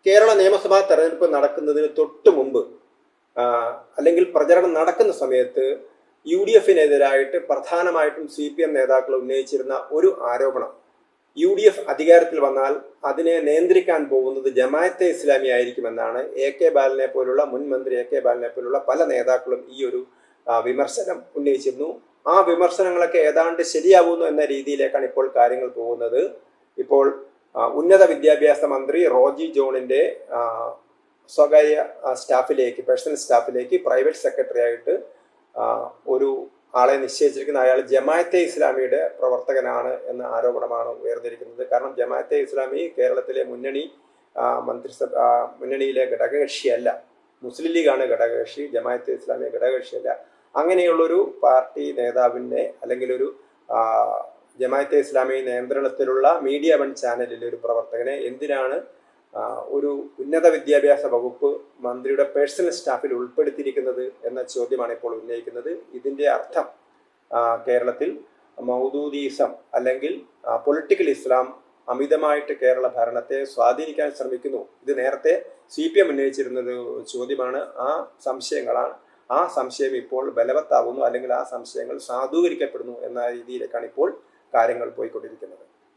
കേരള നിയമസഭാ തെരഞ്ഞെടുപ്പ് നടക്കുന്നതിന് തൊട്ട് മുമ്പ് അല്ലെങ്കിൽ പ്രചരണം നടക്കുന്ന സമയത്ത് UDF-നെതിരായിട്ട് പ്രധാനമായിട്ടും CPM നേതാക്കൾ ഉന്നയിച്ചിരുന്ന ഒരു ആരോപണം, UDF അധികാരത്തിൽ വന്നാൽ അതിനെ നിയന്ത്രിക്കാൻ പോകുന്നത് ജമാഅത്തെ ഇസ്ലാമി ആയിരിക്കുമെന്നാണ്. AK ബാലനെ പോലുള്ള മുൻ മന്ത്രി AK ബാലനെ പോലുള്ള പല നേതാക്കളും ഈ ഒരു വിമർശനം ഉന്നയിച്ചിരുന്നു. ആ വിമർശനങ്ങളൊക്കെ ഏതാണ്ട് ശരിയാവുന്നു എന്ന രീതിയിലേക്കാണ് ഇപ്പോൾ കാര്യങ്ങൾ പോകുന്നത്. ഇപ്പോൾ ഉന്നത വിദ്യാഭ്യാസ മന്ത്രി റോജി ജോണിന്റെ സ്വകാര്യ സ്റ്റാഫിലേക്ക്, പേഴ്സണൽ സ്റ്റാഫിലേക്ക് പ്രൈവറ്റ് സെക്രട്ടറി ആയിട്ട് ഒരു ആളെ നിശ്ചയിച്ചിരിക്കുന്ന അയാൾ ജമാഅത്തെ ഇസ്ലാമിയുടെ പ്രവർത്തകനാണ് എന്ന ആരോപണമാണ് ഉയർന്നിരിക്കുന്നത്. കാരണം ജമാഅത്തെ ഇസ്ലാമി കേരളത്തിലെ മുന്നണിയിലെ ഘടകകക്ഷിയല്ല. മുസ്ലിം ലീഗാണ് ഘടകകക്ഷി, ജമാഅത്തെ ഇസ്ലാമി ഘടകകക്ഷിയല്ല. അങ്ങനെയുള്ളൊരു പാർട്ടി നേതാവിനെ അല്ലെങ്കിൽ ഒരു ജമാഅത്തെ ഇസ്ലാമി നിയന്ത്രണത്തിലുള്ള മീഡിയ വൺ ചാനലിലെ ഒരു പ്രവർത്തകനെ എന്തിനാണ് ഒരു ഉന്നത വിദ്യാഭ്യാസ വകുപ്പ് മന്ത്രിയുടെ പേഴ്സണൽ സ്റ്റാഫിൽ ഉൾപ്പെടുത്തിയിരിക്കുന്നത് എന്ന ചോദ്യമാണ് ഇപ്പോൾ ഉന്നയിക്കുന്നത്. ഇതിൻ്റെ അർത്ഥം കേരളത്തിൽ മൗദൂദിസം അല്ലെങ്കിൽ പൊളിറ്റിക്കൽ ഇസ്ലാം അമിതമായിട്ട് കേരള ഭരണത്തെ സ്വാധീനിക്കാൻ ശ്രമിക്കുന്നു. ഇത് നേരത്തെ CPM ഉന്നയിച്ചിരുന്നൊരു ചോദ്യമാണ്. ആ സംശയം ഇപ്പോൾ ബലവത്താവുന്നു, അല്ലെങ്കിൽ ആ സംശയങ്ങൾ സാധൂകരിക്കപ്പെടുന്നു എന്ന രീതിയിലേക്കാണ് ഇപ്പോൾ കാര്യങ്ങൾ പോയിക്കൊണ്ടിരിക്കുന്നത്.